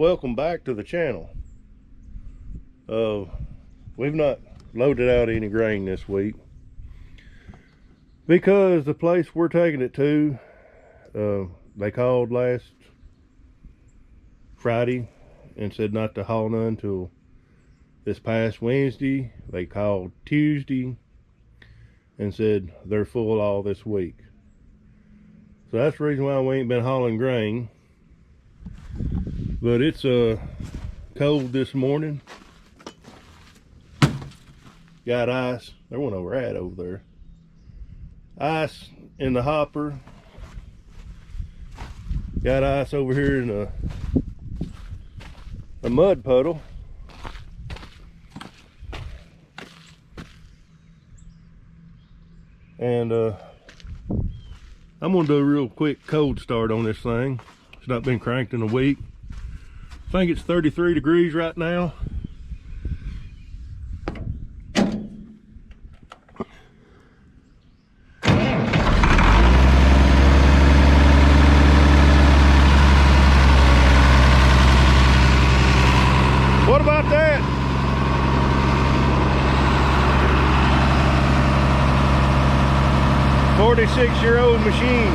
welcome back to the channel. We've not loaded out any grain this week because the place we're taking it to, they called last Friday and said not to haul none till this past Wednesday. They called Tuesday and said they're full all this week. So that's the reason why we ain't been hauling grain. But it's cold this morning. Got ice. There went a rat over there. Ice in the hopper. Got ice over here in a mud puddle. And I'm gonna do a real quick cold start on this thing. It's not been cranked in a week. I think it's 33 degrees right now. What about that? "46-year-old machine."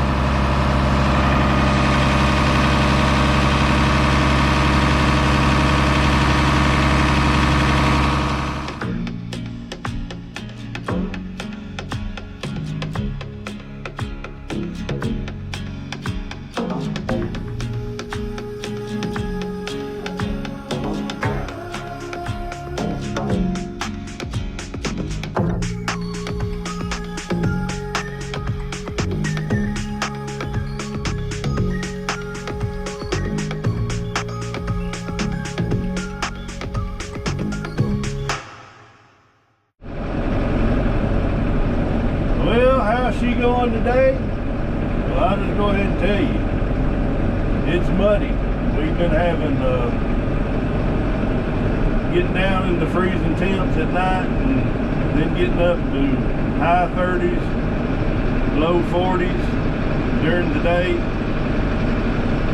Well, how's she going today? Well, I'll just go ahead and tell you. It's muddy. We've been having, getting down into freezing temps at night and then getting up to high 30s, low 40s during the day.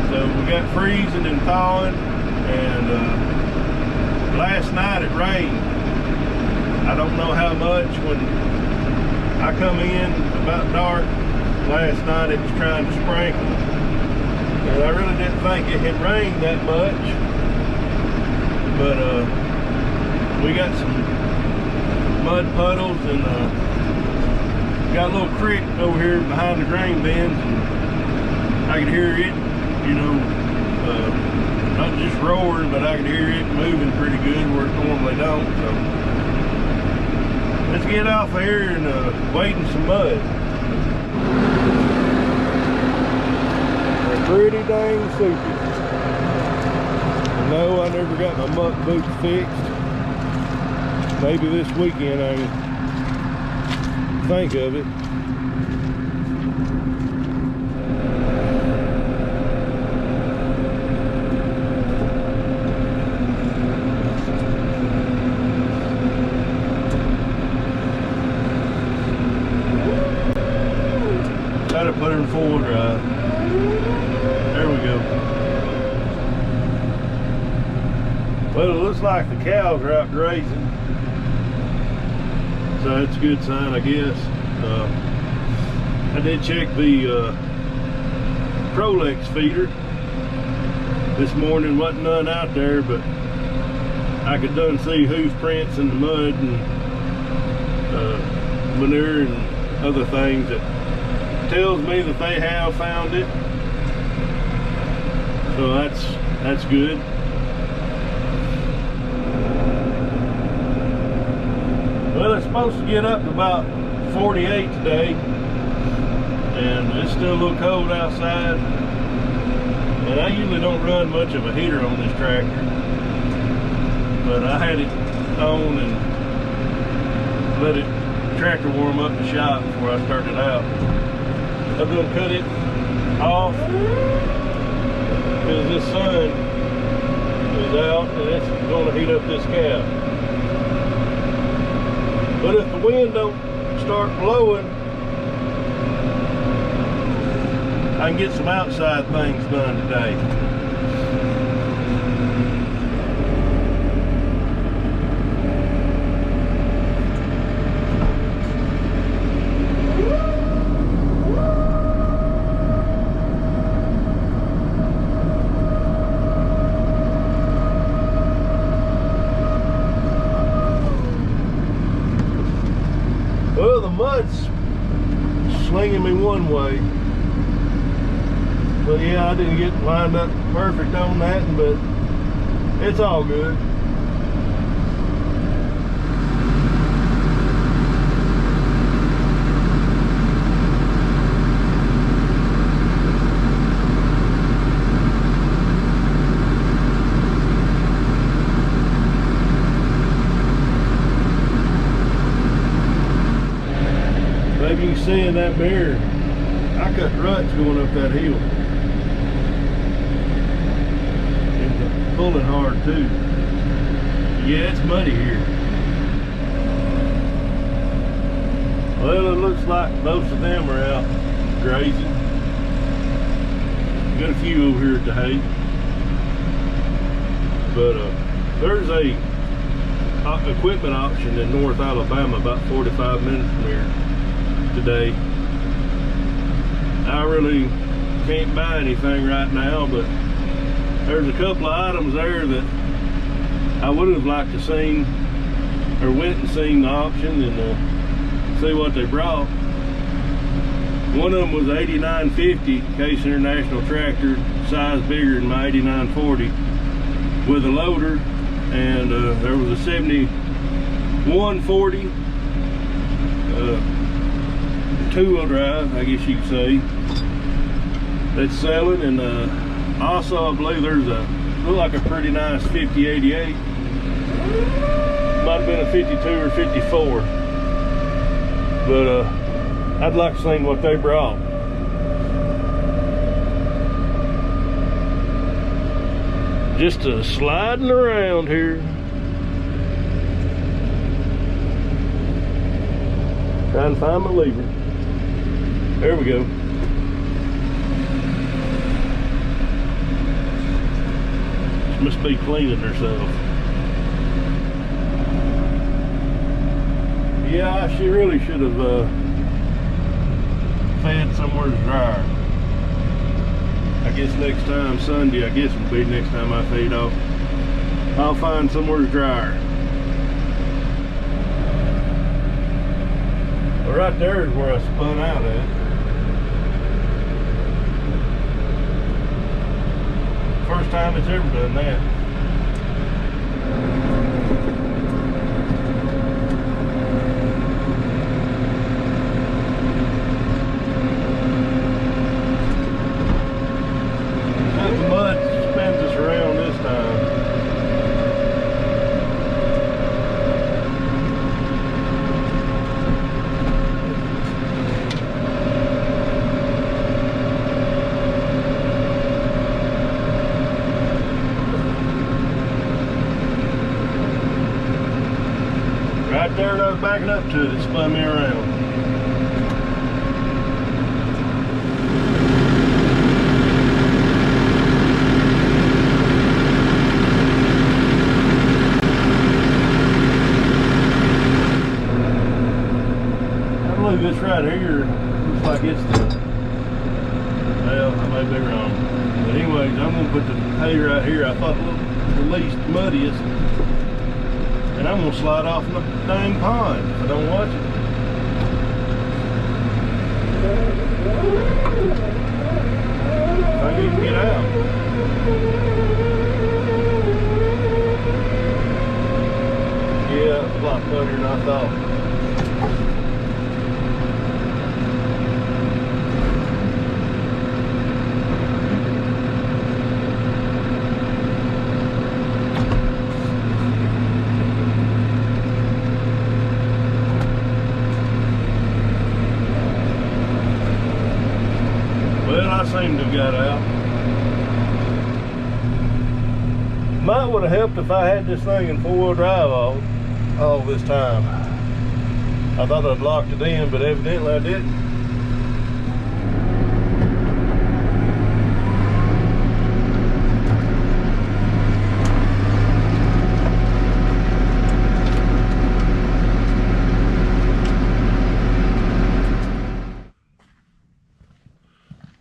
So we got freezing and thawing, and last night it rained. I don't know how much. When I come in about dark last night, it was trying to sprinkle, and I really didn't think it had rained that much. But we got some mud puddles, and got a little creek over here behind the grain bins, and I could hear it, you know, not just roaring, but I could hear it moving pretty good where it normally don't. So let's get off here and wade in some mud. They're pretty dang soupy. No, I never got my muck boots fixed. Maybe this weekend I can think of it. Gotta put her in full drive. There we go. Well, it looks like the cows are out grazing, so that's a good sign, I guess. I did check the Prolex feeder this morning. Wasn't none out there, but I could done see hoof prints in the mud and manure and other things that tells me that they have found it. So that's good. Well, it's supposed to get up to about 48 today, and it's still a little cold outside. And I usually don't run much of a heater on this tractor, but I had it on and let it tractor warm up the shop before I started out. I'm going to cut it off because this sun is out and it's going to heat up this cab. But if the wind don't start blowing, I can get some outside things done today. way. But yeah, I didn't get lined up perfect on that, but it's all good. Maybe you can see in that mirror, I cut ruts going up that hill. It's pulling hard too. Yeah, it's muddy here. Well, it looks like most of them are out grazing. Got a few over here at the hay. But there's a equipment auction in North Alabama about 45 minutes from here today. I really can't buy anything right now, but there's a couple of items there that I would have liked to seen, or went and seen the auction and see what they brought. One of them was 8950 Case International tractor, size bigger than my 8940, with a loader, and there was a 7140 two-wheel drive, I guess you could say, that's selling. And also I believe there's a, look like a pretty nice 5088, might have been a 52 or 54, but I'd like to see what they brought. Just sliding around here, trying to find my lever. There we go. She must be cleaning herself. Yeah, she really should have fed somewhere drier. I guess next time, Sunday, I guess will be next time I feed off. I'll find somewhere drier. Well, right there is where I spun out at. First time it's ever done that. The mud spins us around this time. Right there, I was backing up to it, it spun me around. This right here looks like it's the, well, I may be wrong, but anyways, I'm gonna put the hay right here. I thought it looked the least muddiest, and I'm gonna slide off in the dang pond if I don't watch it. If I can even get out. Yeah, it's a lot muddier than I thought. I seem to have got out. Might would have helped if I had this thing in four-wheel drive all this time. I thought I'd locked it in, but evidently I didn't.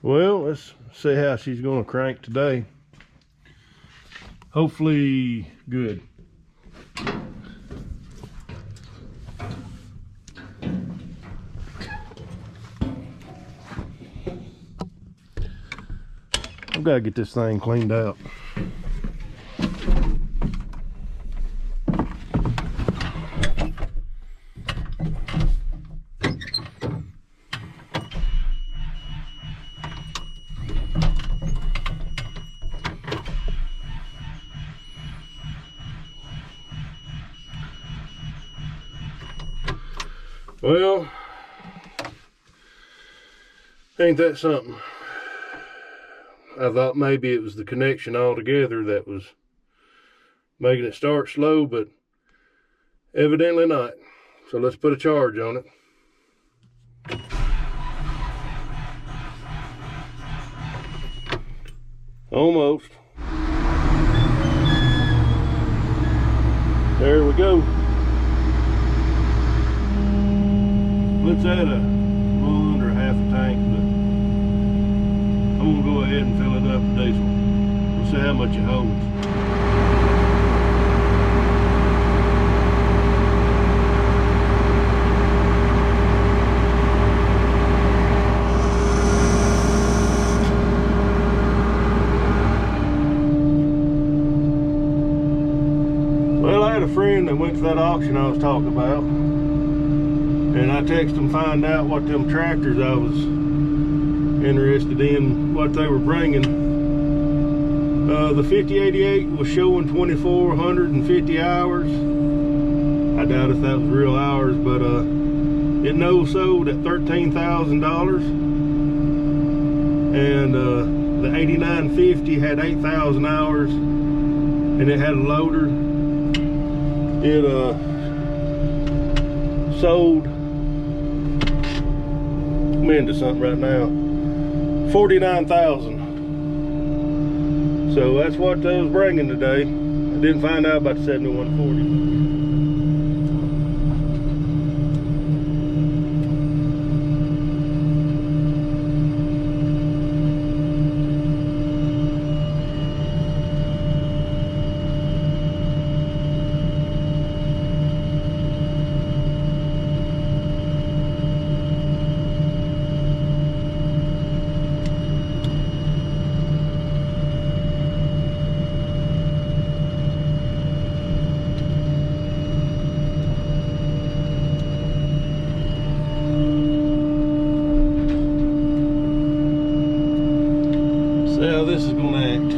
Well, let's see how she's going to crank today. Hopefully good. We gotta get this thing cleaned out. Well, ain't that something? I thought maybe it was the connection altogether that was making it start slow, but evidently not. So let's put a charge on it. Almost. There we go. Let's add a little under half a tank, but I'm gonna go ahead and fill it up with diesel. We'll see how much it holds. Well, I had a friend that went to that auction I was talking about, and I texted him to find out what them tractors I was interested in, what they were bringing. The 5088 was showing 2,450 hours. I doubt if that was real hours, but it no sold at $13,000. And the 8950 had 8,000 hours, and it had a loader. It sold, I'm into something right now, 49,000. So that's what I was bringing today. I didn't find out about the 7140. See how this is going to act.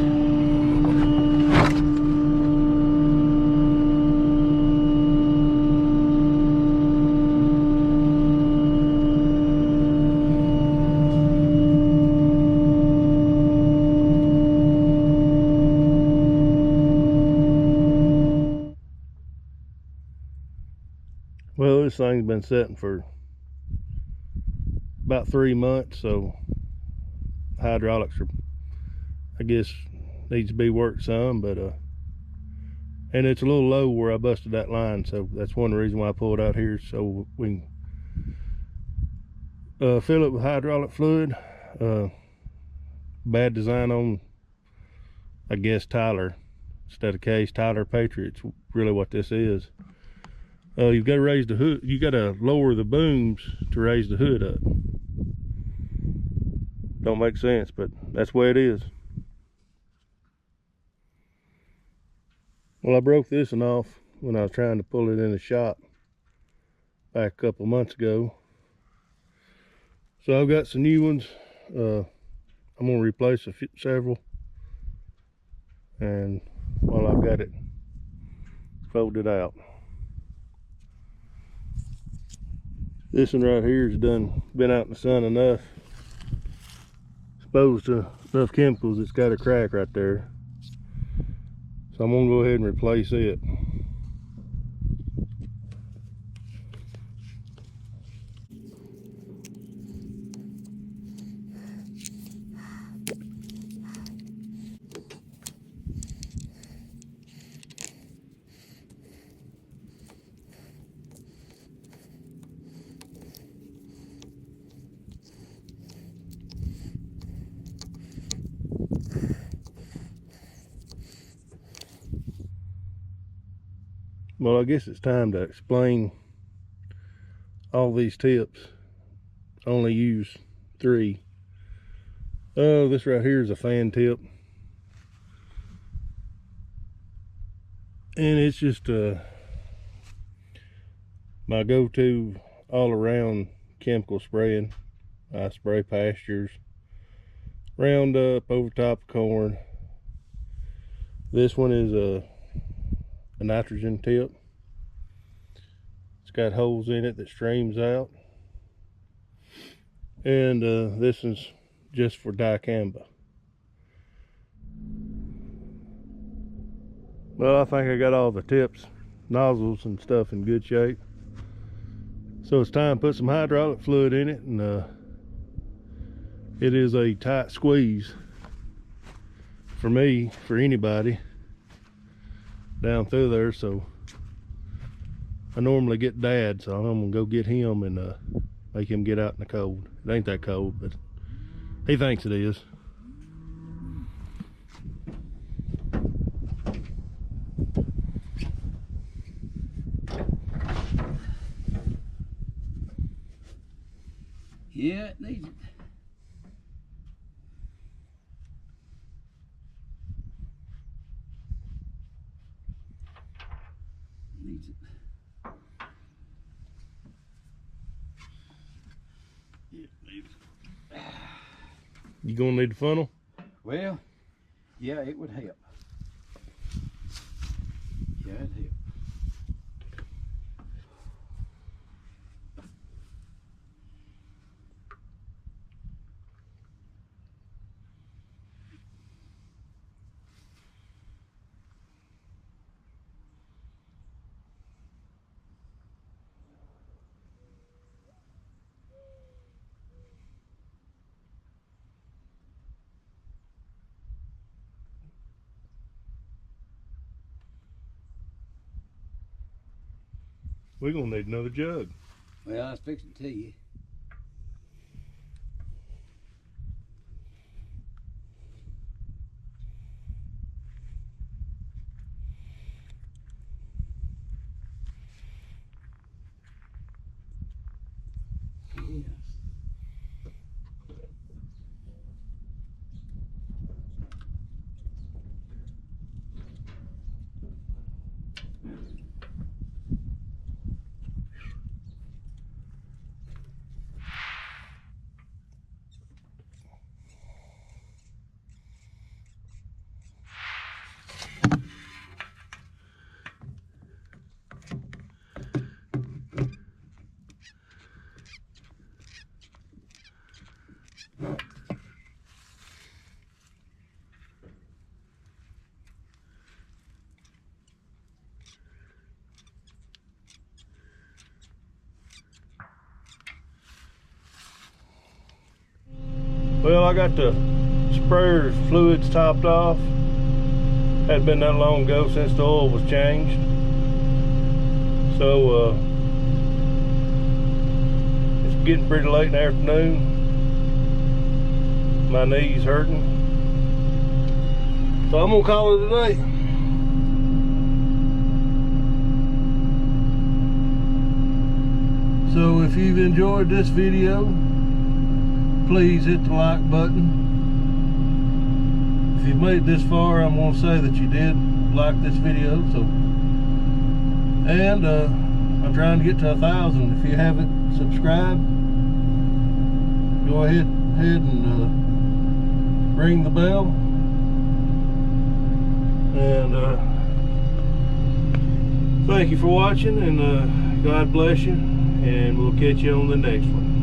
Well, this thing's been sitting for about 3 months, so hydraulics are, I guess, needs to be worked some, but and it's a little low where I busted that line, so that's one reason why I pulled out here, so we can fill it with hydraulic fluid. Bad design on, I guess, Tyler instead of Case. Tyler Patriot's really what this is. You've got to raise the hood, you got to lower the booms to raise the hood up. Don't make sense, but that's the way it is. Well, I broke this one off when I was trying to pull it in the shop back a couple months ago. So I've got some new ones. I'm going to replace several. And while I've got it folded out. This one right here has been out in the sun enough, exposed to enough chemicals, it's got a crack right there. So I'm gonna go ahead and replace it. Well, I guess it's time to explain all these tips. I only use 3. Oh, this right here is a fan tip. And it's just my go-to all-around chemical spraying. I spray pastures, Roundup, over top of corn. This one is a nitrogen tip. It's got holes in it that streams out. And this is just for dicamba. Well, I think I got all the tips, nozzles and stuff in good shape. So it's time to put some hydraulic fluid in it, and it is a tight squeeze for me, for anybody down through there. So I normally get Dad, so I'm gonna go get him and make him get out in the cold. It ain't that cold, but he thinks it is. Yeah, it needs it. Needs it. Yeah, needs it. You gonna need the funnel? Well, yeah, it would help. Yeah, it'd help. We're gonna need another jug. Well, I was fixing to tell you. Well, I got the sprayer fluids topped off. Hadn't been that long ago since the oil was changed. So it's getting pretty late in the afternoon. My knees hurting. So I'm gonna call it a day. So if you've enjoyed this video, please hit the like button. If you've made it this far, I'm going to say that you did like this video. So, and I'm trying to get to 1,000. If you haven't subscribed, go ahead and ring the bell. And thank you for watching, and God bless you, and we'll catch you on the next one.